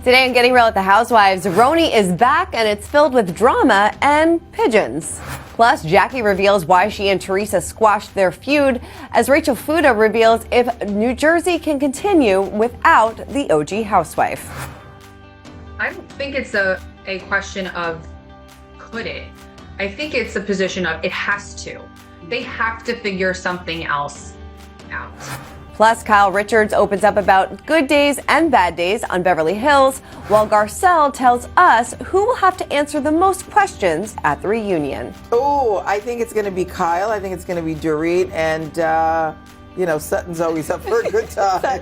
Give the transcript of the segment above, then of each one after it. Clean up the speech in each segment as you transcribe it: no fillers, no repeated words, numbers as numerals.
Today on Getting Real with the Housewives, RHONJ is back and it's filled with drama and pigeons. Plus, Jackie reveals why she and Teresa squashed their feud as Rachel Fuda reveals if New Jersey can continue without the OG housewife. I don't think it's a question of could it. I think it's a position of it has to. They have to figure something else out. Plus, Kyle Richards opens up about good days and bad days on Beverly Hills, while Garcelle tells us who will have to answer the most questions at the reunion. Oh, I think it's going to be Kyle. I think it's going to be Dorit, and, Sutton's always up for a good time.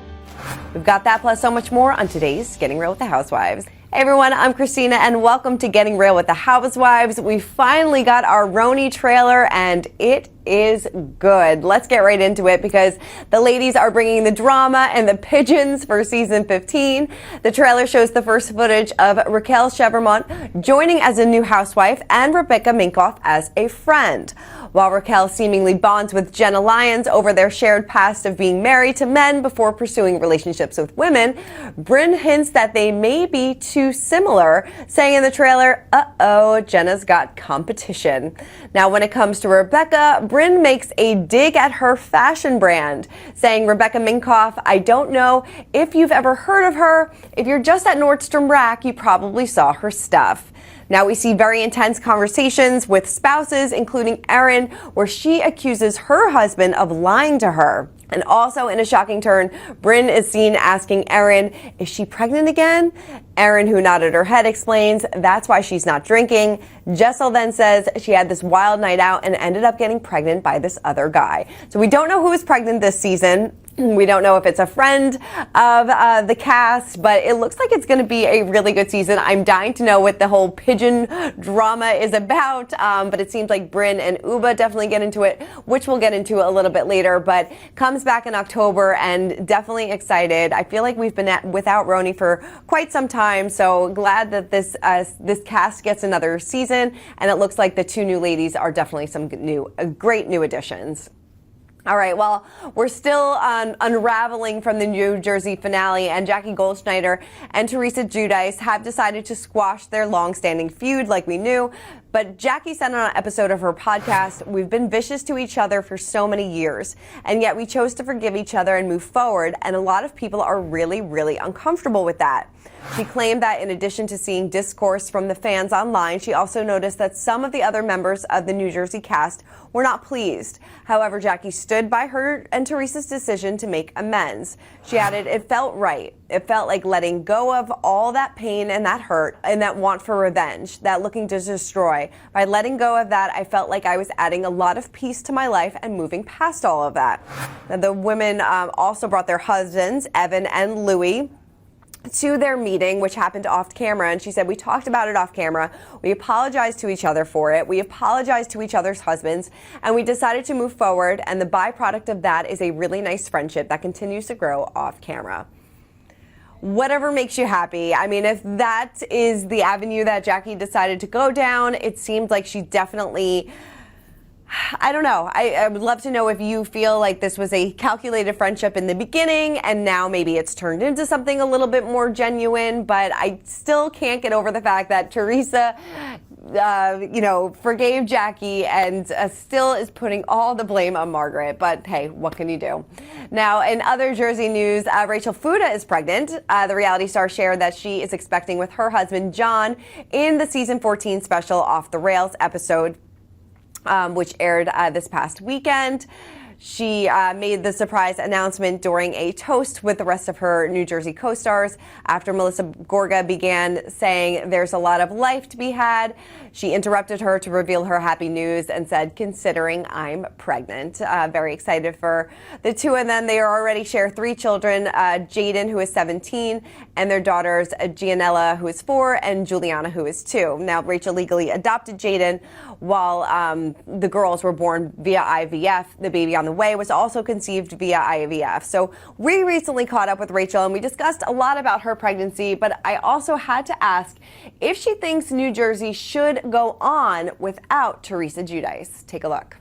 We've got that plus so much more on today's Getting Real with the Housewives. Hey everyone, I'm Christina and welcome to Getting Real with the Housewives. We finally got our RHONJ trailer and it is good. Let's get right into it because the ladies are bringing the drama and the pigeons for season 15. The trailer shows the first footage of Raquel Chevrolet joining as a new housewife and Rebecca Minkoff as a friend. While Raquel seemingly bonds with Jenna Lyons over their shared past of being married to men before pursuing relationships with women, Brynn hints that they may be too similar, saying in the trailer, uh-oh, Jenna's got competition. Now, when it comes to Rebecca, Brynn makes a dig at her fashion brand, saying, Rebecca Minkoff, I don't know if you've ever heard of her. If you're just at Nordstrom Rack, you probably saw her stuff. Now we see very intense conversations with spouses, including Erin, where she accuses her husband of lying to her. And also in a shocking turn, Brynn is seen asking Erin, is she pregnant again? Erin, who nodded her head, explains that's why she's not drinking. Jessel then says she had this wild night out and ended up getting pregnant by this other guy. So we don't know who is pregnant this season. We don't know if it's a friend of the cast, but it looks like it's going to be a really good season. I'm dying to know what the whole pigeon drama is about, but it seems like Brynn and Uba definitely get into it, which we'll get into a little bit later, but comes back in October and definitely excited. I feel like we've been without RHONJ for quite some time, so glad that this cast gets another season, and it looks like the two new ladies are definitely some great new additions. All right, well, we're still unraveling from the New Jersey finale, and Jackie Goldschneider and Teresa Giudice have decided to squash their long-standing feud like we knew. But Jackie said on an episode of her podcast, we've been vicious to each other for so many years, and yet we chose to forgive each other and move forward, and a lot of people are really, really uncomfortable with that. She claimed that in addition to seeing discourse from the fans online, she also noticed that some of the other members of the New Jersey cast were not pleased. However, Jackie stood by her and Teresa's decision to make amends. She added, it felt right. It felt like letting go of all that pain and that hurt and that want for revenge, that looking to destroy. By letting go of that, I felt like I was adding a lot of peace to my life and moving past all of that. Now, the women also brought their husbands, Evan and Louis, to their meeting, which happened off camera, and she said, we talked about it off camera. We apologized to each other for it. We apologized to each other's husbands, and we decided to move forward, and the byproduct of that is a really nice friendship that continues to grow off camera. Whatever makes you happy. I mean, if that is the avenue that Jackie decided to go down, it seemed like she definitely, I don't know. I would love to know if you feel like this was a calculated friendship in the beginning and now maybe it's turned into something a little bit more genuine, but I still can't get over the fact that Teresa, forgave Jackie and still is putting all the blame on Margaret. But hey, what can you do? Now, in other Jersey news, Rachel Fuda is pregnant. The reality star shared that she is expecting with her husband, John, in the season 14 special Off the Rails episode, which aired this past weekend. She made the surprise announcement during a toast with the rest of her New Jersey co-stars after Melissa Gorga began saying there's a lot of life to be had. She interrupted her to reveal her happy news and said, considering I'm pregnant. Very excited for the two of them. They already share 3 children, Jaden, who is 17, and their daughters, Gianella, who is 4, and Juliana, who is 2. Now, Rachel legally adopted Jaden while the girls were born via IVF. The baby on the way was also conceived via IVF. So we recently caught up with Rachel and we discussed a lot about her pregnancy, but I also had to ask if she thinks New Jersey should go on without Teresa Giudice. Take a look.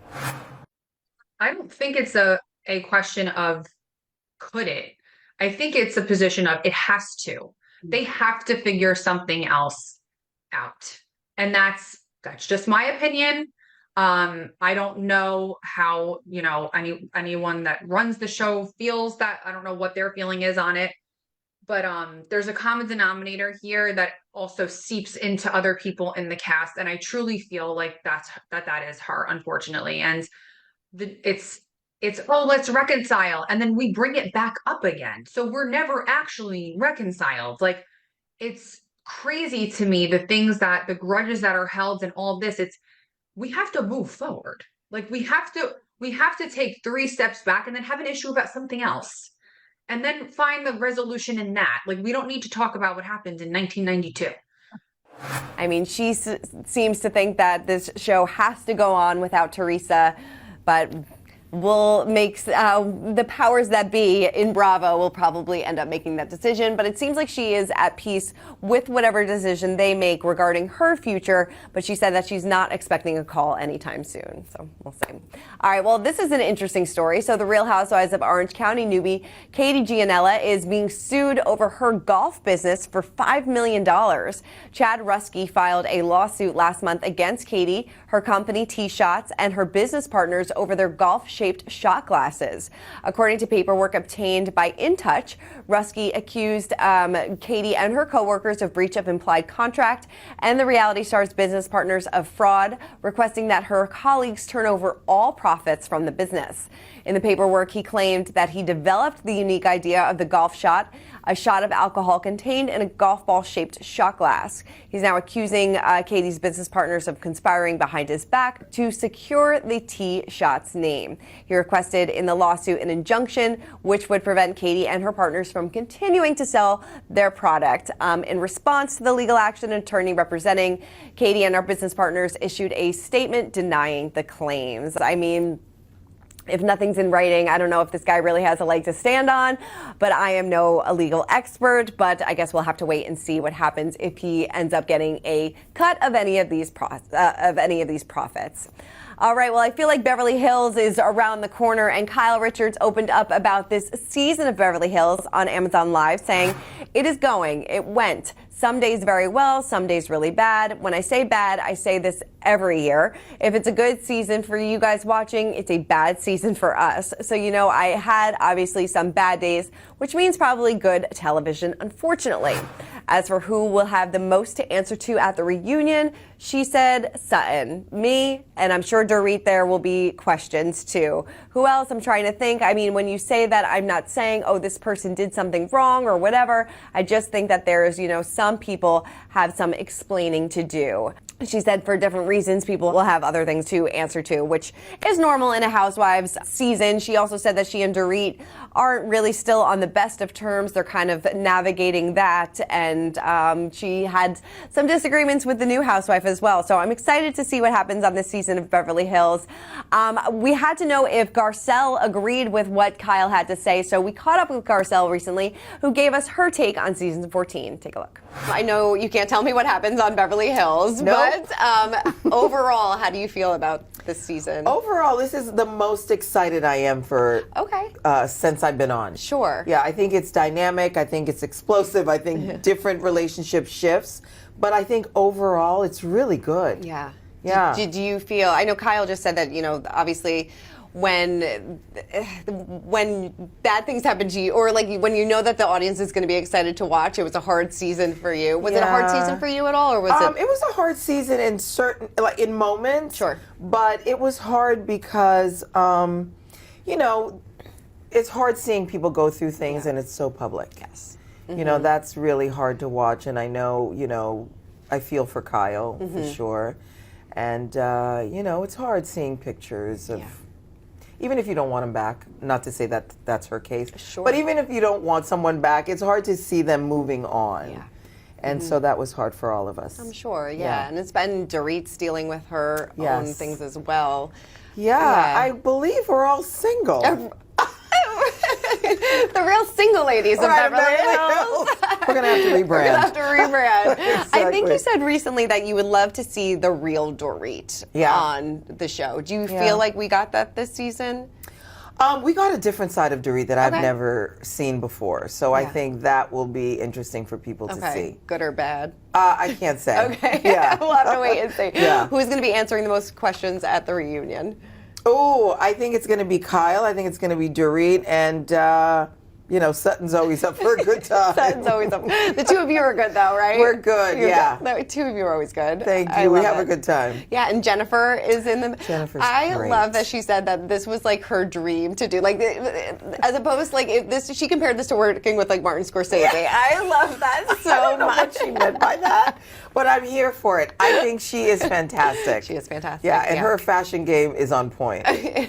I don't think it's a question of could it. I think it's a position of it has to. They have to figure something else out. And that's just my opinion. I don't know how, anyone that runs the show feels that. I don't know what their feeling is on it. But there's a common denominator here that also seeps into other people in the cast. And I truly feel like that is her, unfortunately. And it's oh, let's reconcile. And then we bring it back up again. So we're never actually reconciled. Like, it's crazy to me, the grudges that are held and all this. We have to move forward. Like, we have to take 3 steps back and then have an issue about something else. And then find the resolution in that. Like, we don't need to talk about what happened in 1992. I mean, she seems to think that this show has to go on without Teresa, but the powers that be in Bravo will probably end up making that decision. But it seems like she is at peace with whatever decision they make regarding her future. But she said that she's not expecting a call anytime soon. So we'll see. All right. Well, this is an interesting story. So the Real Housewives of Orange County newbie Katie Gianella is being sued over her golf business for $5 million. Chad Rusky filed a lawsuit last month against Katie, her company Tee Shots, and her business partners over their golf-shaped shot glasses. According to paperwork obtained by InTouch, Rusky accused Katie and her coworkers of breach of implied contract and the reality star's business partners of fraud, requesting that her colleagues turn over all profits from the business. In the paperwork, he claimed that he developed the unique idea of the golf shot, a shot of alcohol contained in a golf ball-shaped shot glass. He's now accusing Katie's business partners of conspiring behind his back to secure the Tee Shots name. He requested in the lawsuit an injunction which would prevent Katie and her partners from continuing to sell their product. In response to the legal action, an attorney representing Katie and our business partners issued a statement denying the claims. I mean, if nothing's in writing, I don't know if this guy really has a leg to stand on, but I am no legal expert. But I guess we'll have to wait and see what happens if he ends up getting a cut of any of these profits. All right, well, I feel like Beverly Hills is around the corner, and Kyle Richards opened up about this season of Beverly Hills on Amazon Live, saying it went. Some days very well, some days really bad. When I say bad, I say this every year. If it's a good season for you guys watching, it's a bad season for us. So, I had obviously some bad days, which means probably good television, unfortunately. As for who will have the most to answer to at the reunion, she said Sutton, me, and I'm sure Dorit there will be questions too. Who else? I'm trying to think. I mean, when you say that, I'm not saying, oh, this person did something wrong or whatever. I just think that there is, some people have some explaining to do. She said for different reasons, people will have other things to answer to, which is normal in a Housewives season. She also said that she and Dorit aren't really still on the best of terms. They're kind of navigating that. And she had some disagreements with the new housewife as well. So I'm excited to see what happens on this season of Beverly Hills. We had to know if Garcelle agreed with what Kyle had to say. So we caught up with Garcelle recently, who gave us her take on season 14. Take a look. I know you can't tell me what happens on Beverly Hills, but overall, how do you feel about this season? Overall, this is the most excited I am for since I've been on. Sure. Yeah, I think it's dynamic. I think it's explosive. I think different relationship shifts. But I think overall, it's really good. Yeah. Yeah. Did you feel, I know Kyle just said that, obviously when bad things happen to you, or like when you know that the audience is going to be excited to watch, it was a hard season for you. Was it a hard season for you at all, or was it? It was a hard season in moments. Sure. But it was hard because, it's hard seeing people go through things and it's so public. Yes. That's really hard to watch. And I know, I feel for Kyle for sure. And, it's hard seeing pictures of, even if you don't want them back, not to say that that's her case, but even if you don't want someone back, it's hard to see them moving on. Yeah. And so that was hard for all of us. I'm sure, yeah. And it's been Dorit dealing with her own things as well. Yeah, I believe we're all single. The real single ladies of Beverly Hills. We're going to have to rebrand. Exactly. I think you said recently that you would love to see the real Dorit on the show. Do you feel like we got that this season? We got a different side of Dorit that I've Okay. never seen before, so I think that will be interesting for people to see. Good or bad? I can't say. Okay. Yeah. We'll have to wait and see. Yeah. Who's going to be answering the most questions at the reunion? Oh, I think it's going to be Kyle. I think it's going to be Dorit, and Sutton's always up for a good time. Sutton's always up. The two of you are good, though, right? We're good, yeah. The two of you are always good. Thank you. I We love have it. a good time. Yeah, and Jennifer is in the. Jennifer's I great. love that she said that this was like her dream to do, like, as opposed to like if this. She compared this to working with like Martin Scorsese. I love that so I don't know much. what she meant by that, but I'm here for it. I think she is fantastic. She is fantastic. Yeah, and her fashion game is on point.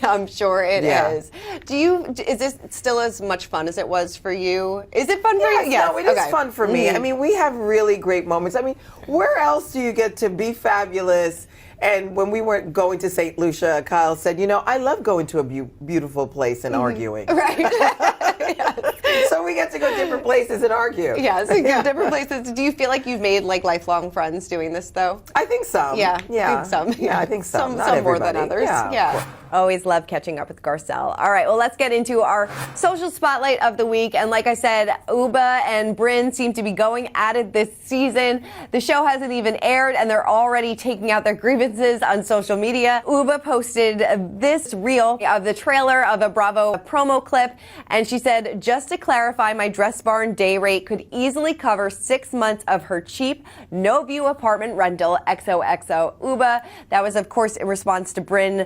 I'm sure it is. Yeah. Is this still as much fun as it was for you? Is it fun for you? No, it is fun for me. I mean, we have really great moments. I mean, where else do you get to be fabulous? And when we weren't going to St. Lucia, Kyle said, I love going to a beautiful place and arguing. Right. Yes. So we get to go different places and argue. Yes, different places. Do you feel like you've made like lifelong friends doing this though? I think so. Yeah, Yeah. I think some. Yeah, I think so. Some, Not some more than everybody. others. Yeah. Always love catching up with Garcelle. All right, well, let's get into our social spotlight of the week. And like I said, Uba and Brynn seem to be going at it this season. The show hasn't even aired, and they're already taking out their grievances on social media. Uba posted this reel of the trailer of a Bravo promo clip, and she said, "Just to clarify, my dress barn day rate could easily cover 6 months of her cheap, no-view apartment rental, XOXO Uba." That was, of course, in response to Brynn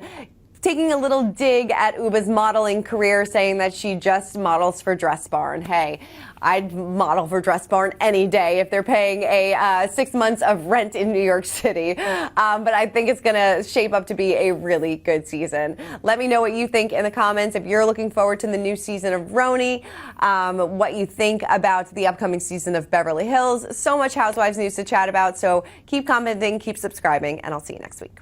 taking a little dig at Uba's modeling career, saying that she just models for Dress Barn. Hey, I'd model for Dress Barn any day if they're paying a 6 months of rent in New York City. But I think it's going to shape up to be a really good season. Let me know what you think in the comments. If you're looking forward to the new season of RHONY, what you think about the upcoming season of Beverly Hills. So much Housewives news to chat about. So keep commenting, keep subscribing, and I'll see you next week.